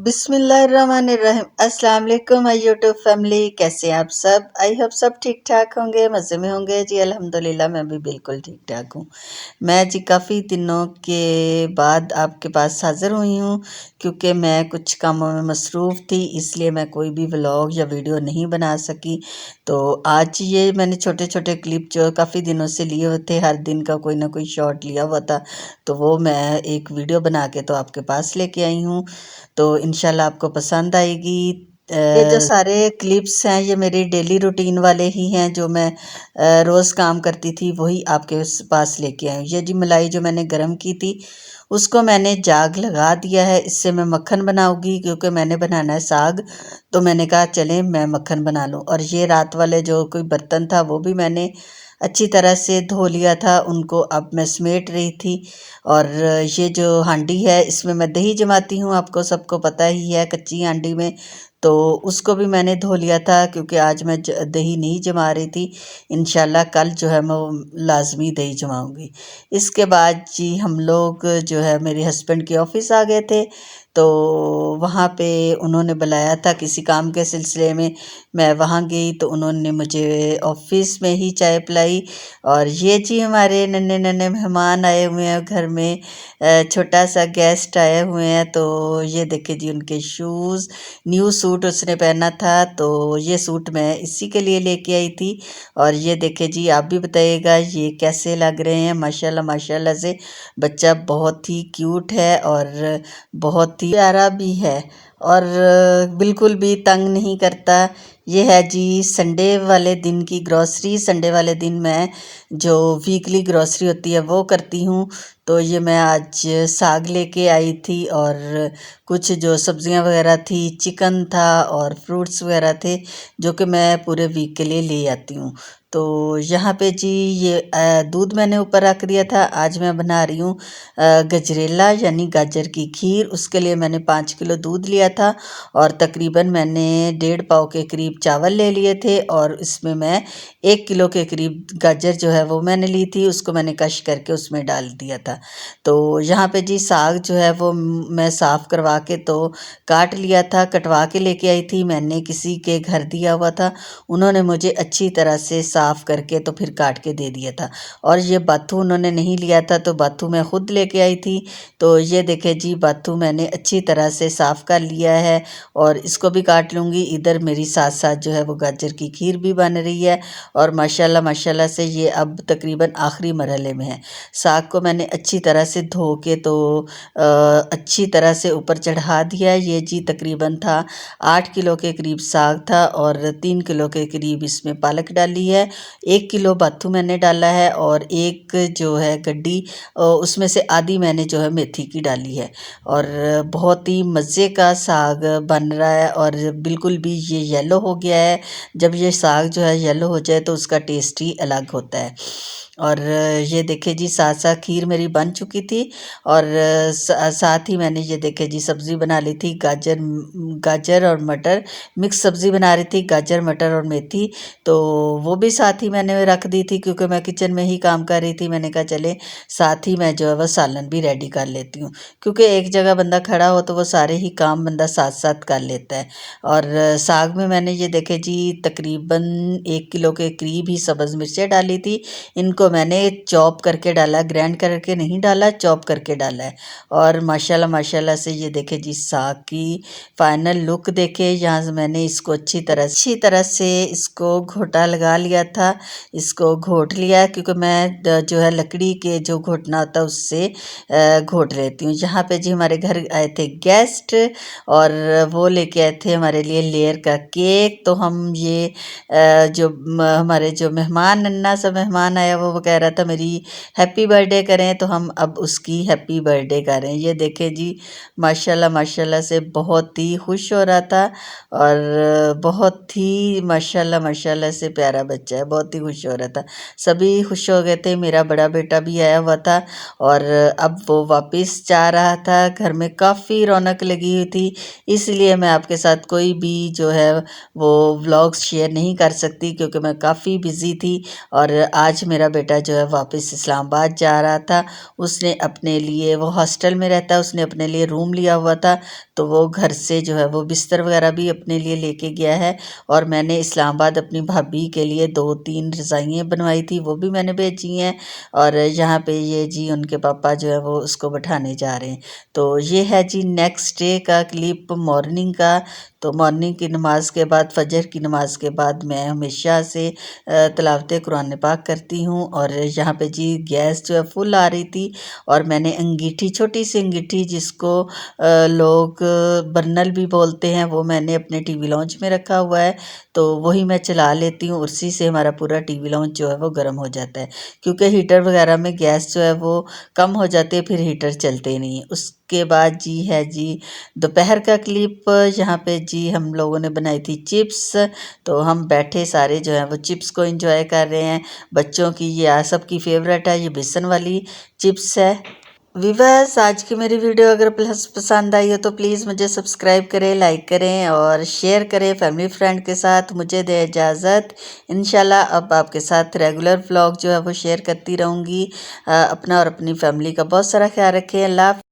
बिस्मिल्लाहिर्रहमानिर्रहीम। अस्सलाम वालेकुम माय यूट्यूब फैमिली, कैसे हैं आप सब? आई होप सब ठीक ठाक होंगे, मज़े में होंगे जी। अल्हम्दुलिल्लाह मैं भी बिल्कुल ठीक ठाक हूँ। मैं जी काफ़ी दिनों के बाद आपके पास हाज़िर हुई हूँ, क्योंकि मैं कुछ कामों में मसरूफ़ थी, इसलिए मैं कोई भी व्लॉग या वीडियो नहीं बना सकी। तो आज ये मैंने छोटे छोटे क्लिप जो काफ़ी दिनों से लिए हुए थे, हर दिन का कोई ना कोई शॉट लिया हुआ था, तो वो मैं एक वीडियो बना के तो आपके पास लेके आई हूँ। तो इंशाल्लाह आपको पसंद आएगी। ये जो सारे क्लिप्स हैं ये मेरी डेली रूटीन वाले ही हैं, जो मैं रोज़ काम करती थी वही आपके पास लेके आई हूँ। ये जी मलाई जो मैंने गरम की थी उसको मैंने जाग लगा दिया है, इससे मैं मक्खन बनाऊंगी, क्योंकि मैंने बनाना है साग। तो मैंने कहा चलें मैं मक्खन बना लूँ। और ये रात वाले जो कोई बर्तन था वो भी मैंने अच्छी तरह से धो लिया था, उनको अब मैं समेट रही थी। और ये जो हांडी है इसमें मैं दही जमाती हूँ, आपको सबको पता ही है, कच्ची हांडी में। तो उसको भी मैंने धो लिया था, क्योंकि आज मैं दही नहीं जमा रही थी। इंशाल्लाह कल जो है मैं लाजमी दही जमाऊंगी। इसके बाद जी हम लोग जो है मेरे हस्बैंड के ऑफिस आ गए थे, तो वहाँ पे उन्होंने बुलाया था किसी काम के सिलसिले में। मैं वहाँ गई तो उन्होंने मुझे ऑफिस में ही चाय पिलाई। और ये जी हमारे नन्हे नन्हे मेहमान आए हुए हैं घर में, छोटा सा गेस्ट आए हुए हैं। तो ये देखे जी उनके शूज़, न्यू सूट उसने पहना था, तो ये सूट मैं इसी के लिए लेके आई थी। और ये देखे जी आप भी बताइएगा ये कैसे लग रहे हैं। माशाल्लाह माशाल्लाह से बच्चा बहुत ही क्यूट है और बहुत ही प्यारा भी है, और बिल्कुल भी तंग नहीं करता। ये है जी संडे वाले दिन की ग्रॉसरी। संडे वाले दिन मैं जो वीकली ग्रॉसरी होती है वो करती हूँ। तो ये मैं आज साग लेके आई थी, और कुछ जो सब्जियां वगैरह थी, चिकन था और फ्रूट्स वगैरह थे, जो कि मैं पूरे वीक के लिए ले आती हूँ। तो यहाँ पे जी ये दूध मैंने ऊपर रख दिया था। आज मैं बना रही हूँ गजरेला यानी गाजर की खीर। उसके लिए मैंने 5 किलो दूध लिया था, और तकरीबन मैंने 1.5 पाव के करीब चावल ले लिए थे, और इसमें मैं 1 किलो के करीब गाजर जो है वो मैंने ली थी, उसको मैंने कश करके उसमें डाल दिया था। तो यहाँ पे जी साग जो है वो मैं साफ़ करवा के तो काट लिया था, कटवा के लेके आई थी। मैंने किसी के घर दिया हुआ था, उन्होंने मुझे अच्छी तरह से साफ़ करके तो फिर काट के दे दिया था। और ये बाथू उन्होंने नहीं लिया था, तो बाथू मैं खुद लेके आई थी। तो ये देखे जी बाथू मैंने अच्छी तरह से साफ़ कर लिया है, और इसको भी काट लूँगी। इधर मेरी साथ साथ जो है वो गाजर की खीर भी बन रही है, और माशाल्लाह माशाल्लाह से ये अब तकरीबन आखिरी मरहले में है। साग को मैंने अच्छी तरह से धो के तो अच्छी तरह से ऊपर चढ़ा दिया। ये जी तकरीबन था 8 किलो के करीब साग था, और 3 किलो के करीब इसमें पालक डाली है। 1 किलो बाथू मैंने डाला है, और एक जो है गड्डी उसमें से आधी मैंने जो है मेथी की डाली है। और बहुत ही मज़े का साग बन रहा है, और बिल्कुल भी ये येलो हो गया है। जब ये साग जो है येलो हो जाए तो उसका टेस्ट ही अलग होता है। और ये देखे जी साथ साथ खीर मेरी बन चुकी थी, और साथ ही मैंने ये देखे जी सब्ज़ी बना ली थी, गाजर और मटर मिक्स सब्ज़ी बना रही थी, गाजर मटर और मेथी। तो वो भी साथ ही मैंने रख दी थी, क्योंकि मैं किचन में ही काम कर रही थी। मैंने कहा चले साथ ही मैं जो है वह सालन भी रेडी कर लेती हूँ, क्योंकि एक जगह बंदा खड़ा हो तो वो सारे ही काम बंदा साथ साथ कर लेता है। और साग में मैंने ये देखे जी तकरीबन 1 किलो के करीब ही सब्ज़ मिर्चें डाली थी। इनको मैंने चॉप करके डाला, ग्राइंड करके नहीं डाला, चॉप करके डाला है। और माशाल्लाह माशाल्लाह से ये देखे जी साग की फाइनल लुक देखे। यहाँ से मैंने इसको अच्छी तरह से इसको घोटा लगा लिया था, इसको घोट लिया, क्योंकि मैं जो है लकड़ी के जो घोटना होता है उससे घोट लेती हूँ। यहाँ पे जी हमारे घर आए थे गेस्ट, और वो लेके आए थे हमारे लिए लेयर का केक। तो हम ये जो हमारे जो मेहमान नन्ना सा मेहमान आया वो कह रहा था मेरी हैप्पी बर्थडे करें, तो हम अब उसकी हैप्पी बर्थडे करें। ये देखें जी माशाल्लाह माशाल्लाह से बहुत ही खुश हो रहा था, और बहुत ही माशाल्लाह माशाल्लाह से प्यारा बच्चा है, बहुत ही खुश हो रहा था। सभी खुश हो गए थे, मेरा बड़ा बेटा भी आया हुआ था, और अब वो वापस जा रहा था। घर में काफ़ी रौनक लगी हुई थी, इसलिए मैं आपके साथ कोई भी जो है वो व्लॉग्स शेयर नहीं कर सकती, क्योंकि मैं काफ़ी बिज़ी थी। और आज मेरा बेटा जो है वापस इस्लामाबाद जा रहा था। उसने अपने लिए, वो हॉस्टल में रहता है, उसने अपने लिए रूम लिया हुआ था, तो वो घर से जो है वो बिस्तर वगैरह भी अपने लिए लेके गया है। और मैंने इस्लामाबाद अपनी भाभी के लिए 2-3 रज़ाइयाँ बनवाई थी, वो भी मैंने भेजी हैं। और यहाँ पे ये जी उनके पापा जो है वो उसको बैठाने जा रहे हैं। तो ये है जी नेक्स्ट डे का क्लिप मॉर्निंग का। तो मॉर्निंग की नमाज़ के बाद, फजर की नमाज़ के बाद मैं हमेशा से तिलावत कुरान पाक करती हूँ। और यहाँ पे जी गैस जो है फुल आ रही थी, और मैंने अंगीठी, छोटी सी अंगीठी जिसको लोग बर्नल भी बोलते हैं, वो मैंने अपने टीवी लॉन्च में रखा हुआ है। तो वही मैं चला लेती हूँ, उसी से हमारा पूरा टीवी लॉन्च जो है वो गर्म हो जाता है। क्योंकि हीटर वगैरह में गैस जो है वो कम हो जाती है, फिर हीटर चलते नहीं। उसके बाद जी है जी दोपहर का क्लिप। यहाँ पे जी हम लोगों ने बनाई थी चिप्स। तो हम बैठे सारे जो हैं वो चिप्स को एंजॉय कर रहे हैं। बच्चों की ये सबकी फेवरेट है, ये बेसन वाली चिप्स है। विवर्स, आज की मेरी वीडियो अगर प्लस पसंद आई हो तो प्लीज़ मुझे सब्सक्राइब करें, लाइक करें और शेयर करें फैमिली फ्रेंड के साथ। मुझे दे इजाज़त। इंशाल्लाह अब आपके साथ रेगुलर व्लॉग जो है वो शेयर करती रहूँगी। अपना और अपनी फैमिली का बहुत सारा ख्याल रखें। अल्लाह।